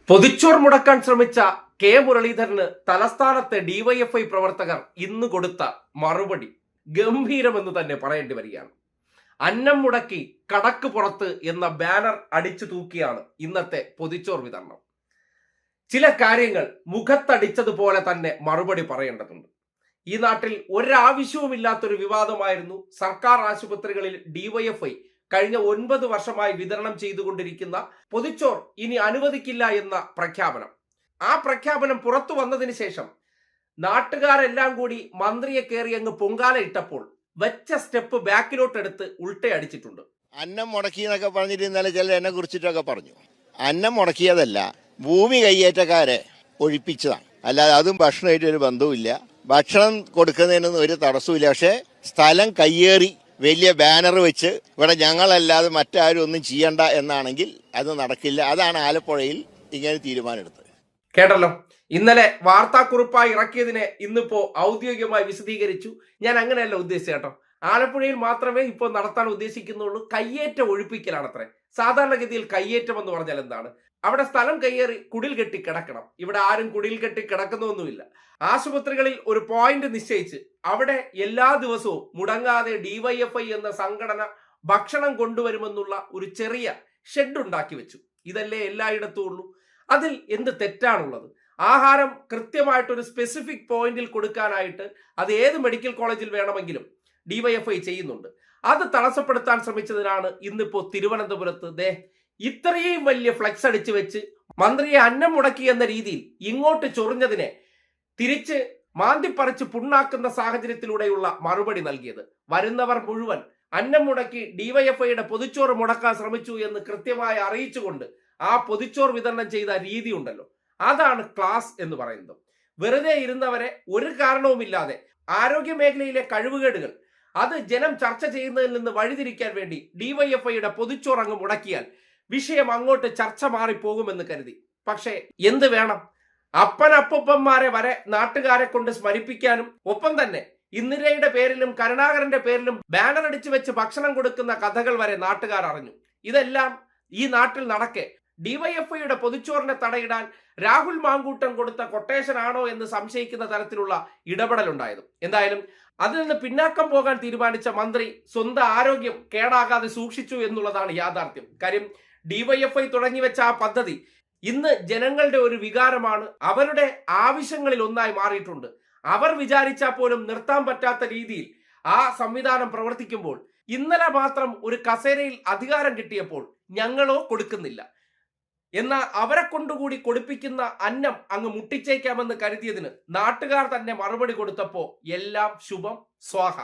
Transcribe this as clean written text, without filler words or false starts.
പൊതിച്ചോർ മുടക്കാൻ ശ്രമിച്ച കെ മുരളീധരന് തലസ്ഥാനത്തെ ഡിവൈഎഫ്ഐ പ്രവർത്തകർ ഇന്ന് കൊടുത്ത മറുപടി ഗംഭീരമെന്ന് തന്നെ പറയേണ്ടി വരികയാണ്. അന്നം മുടക്കി കടക്ക് പുറത്ത് എന്ന ബാനർ അടിച്ചു തൂക്കിയാണ് ഇന്നത്തെ പൊതിച്ചോർ വിതരണം. ചില കാര്യങ്ങൾ മുഖത്തടിച്ചതുപോലെ തന്നെ മറുപടി പറയേണ്ടതുണ്ട്. ഈ നാട്ടിൽ ഒരാവശ്യവുമില്ലാത്തൊരു വിവാദമായിരുന്നു സർക്കാർ ആശുപത്രികളിൽ ഡിവൈഎഫ്ഐ കഴിഞ്ഞ 9 വർഷമായി വിതരണം ചെയ്തുകൊണ്ടിരിക്കുന്ന പൊതിച്ചോർ ഇനി അനുവദിക്കില്ല എന്ന പ്രഖ്യാപനം. ആ പ്രഖ്യാപനം പുറത്തു വന്നതിന് ശേഷം നാട്ടുകാരെല്ലാം കൂടി മന്ത്രിയെ കയറി അങ്ങ് പൊങ്കാല ഇട്ടപ്പോൾ വെച്ച സ്റ്റെപ്പ് ബാക്കിലോട്ടെടുത്ത് ഉൾട്ടയടിച്ചിട്ടുണ്ട്. അന്നം മുടക്കി എന്നൊക്കെ പറഞ്ഞിട്ട് ഇന്നലെ ചിലർ എന്നെ കുറിച്ചിട്ടൊക്കെ പറഞ്ഞു. അന്നം മുടക്കിയതല്ല, ഭൂമി കയ്യേറ്റക്കാരെ ഒഴിപ്പിച്ചതാണ്. അല്ലാതെ അതും ഭക്ഷണമായിട്ട് ഒരു ബന്ധവുമില്ല. ഭക്ഷണം കൊടുക്കുന്നതിനൊന്നും ഒരു തടസ്സമില്ല. പക്ഷെ സ്ഥലം കയ്യേറി വലിയ ബാനർ വെച്ച് ഇവിടെ ഞങ്ങളല്ലാതെ മറ്റാരും ഒന്നും ചെയ്യണ്ട എന്നാണെങ്കിൽ അത് നടക്കില്ല. അതാണ് ആലപ്പുഴയിൽ ഇങ്ങനെ തീരുമാനമെടുത്തത്. കേട്ടല്ലോ, ഇന്നലെ വാർത്താക്കുറിപ്പായി ഇറക്കിയതിനെ ഇന്നിപ്പോ ഔദ്യോഗികമായി വിശദീകരിച്ചു. ഞാൻ അങ്ങനെയല്ല ഉദ്ദേശിച്ചത് കേട്ടോ. ആലപ്പുഴയിൽ മാത്രമേ ഇപ്പോൾ നടത്താൻ ഉദ്ദേശിക്കുന്നുള്ളൂ. കയ്യേറ്റം ഒഴിപ്പിക്കലാണത്രേ. സാധാരണഗതിയിൽ കയ്യേറ്റം എന്ന് പറഞ്ഞാൽ എന്താണ്? അവിടെ സ്ഥലം കയ്യേറി കുടിൽ കെട്ടി കിടക്കണം. ഇവിടെ ആരും കുടിൽ കെട്ടി കിടക്കുന്നൊന്നുമില്ല. ആശുപത്രികളിൽ ഒരു പോയിന്റ് നിശ്ചയിച്ച് അവിടെ എല്ലാ ദിവസവും മുടങ്ങാതെ ഡിവൈഎഫ്ഐ എന്ന സംഘടന ഭക്ഷണം കൊണ്ടുവരുമെന്നുള്ള ഒരു ചെറിയ ഷെഡ് ഉണ്ടാക്കി വെച്ചു. ഇതല്ലേ എല്ലായിടത്തും ഉള്ളൂ. അതിൽ എന്ത് തെറ്റാണുള്ളത്? ആഹാരം കൃത്യമായിട്ടൊരു സ്പെസിഫിക് പോയിന്റിൽ കൊടുക്കാനായിട്ട് അത് ഏത് മെഡിക്കൽ കോളേജിൽ വേണമെങ്കിലും ഡിവൈഎഫ്ഐ ചെയ്യുന്നുണ്ട്. അത് തടസ്സപ്പെടുത്താൻ ശ്രമിച്ചതിനാണ് ഇന്നിപ്പോ തിരുവനന്തപുരത്ത് ഇത്രയും വലിയ ഫ്ലെക്സ് അടിച്ചു വെച്ച് മന്ത്രിയെ അന്നം മുടക്കി എന്ന രീതിയിൽ ഇങ്ങോട്ട് ചൊറിഞ്ഞതിനെ തിരിച്ച് മാന്തിപ്പറിച്ച് പുണ്ണാക്കുന്ന സാഹചര്യത്തിലൂടെയുള്ള മറുപടി നൽകിയത്. വരുന്നവർ മുഴുവൻ അന്നം മുടക്കി ഡിവൈഎഫ്ഐയുടെ പൊതിച്ചോറ് മുടക്കാൻ ശ്രമിച്ചു എന്ന് കൃത്യമായി അറിയിച്ചുകൊണ്ട് ആ പൊതിച്ചോർ വിതരണം ചെയ്ത രീതി ഉണ്ടല്ലോ, അതാണ് ക്ലാസ് എന്ന് പറയുന്നത്. വെറുതെ ഇരുന്നവരെ ഒരു കാരണവുമില്ലാതെ ആരോഗ്യ മേഖലയിലെ കഴിവുകേടുകൾ അത് ജനം ചർച്ച ചെയ്യുന്നതിൽ നിന്ന് വഴിതിരിക്കാൻ വേണ്ടി ഡിവൈഎഫ്ഐയുടെ പൊതിച്ചോർ അങ്ങ് മുടക്കിയാൽ വിഷയം അങ്ങോട്ട് ചർച്ച മാറിപ്പോകുമെന്ന് കരുതി. പക്ഷേ എന്ത് വേണം? അപ്പനപ്പൂപ്പന്മാരെ വരെ നാട്ടുകാരെ കൊണ്ട് സ്മരിപ്പിക്കാനും ഒപ്പം തന്നെ ഇന്ദിരയുടെ പേരിലും കരുണാകരന്റെ പേരിലും ബാനർ അടിച്ചു വെച്ച് ഭക്ഷണം കൊടുക്കുന്ന കഥകൾ വരെ നാട്ടുകാർ അറിഞ്ഞു. ഇതെല്ലാം ഈ നാട്ടിൽ നടക്കെ ഡിവൈഎഫ്ഐയുടെ പൊതിച്ചോറിനെ തടയിടാൻ രാഹുൽ മാങ്കൂട്ടം കൊടുത്ത കൊട്ടേഷൻ ആണോ എന്ന് സംശയിക്കുന്ന തരത്തിലുള്ള ഇടപെടലുണ്ടായത്. എന്തായാലും അതിൽ നിന്ന് പിന്നാക്കം പോകാൻ തീരുമാനിച്ച മന്ത്രി സ്വന്തം ആരോഗ്യം കേടാകാതെ സൂക്ഷിച്ചു എന്നുള്ളതാണ് യാഥാർത്ഥ്യം. കാര്യം ഡിവൈഎഫ്ഐ തുടങ്ങി വെച്ച ആ പദ്ധതി ഇന്ന് ജനങ്ങളുടെ ഒരു വികാരമാണ്. അവരുടെ ആവശ്യങ്ങളിൽ ഒന്നായി മാറിയിട്ടുണ്ട്. അവർ വിചാരിച്ചാൽ പോലും നിർത്താൻ പറ്റാത്ത രീതിയിൽ ആ സംവിധാനം പ്രവർത്തിക്കുമ്പോൾ ഇന്നലെ മാത്രം ഒരു കസേരയിൽ അധികാരം കിട്ടിയപ്പോൾ ഞങ്ങളോ കൊടുക്കുന്നില്ല എന്നാൽ അവരെ കൊണ്ടുകൂടി കൊടുപ്പിക്കുന്ന അന്നം അങ്ങ് മുട്ടിച്ചേക്കാമെന്ന് കരുതിയതിന് നാട്ടുകാർ തന്നെ മറുപടി കൊടുത്തപ്പോ എല്ലാം ശുഭം സ്വാഹ.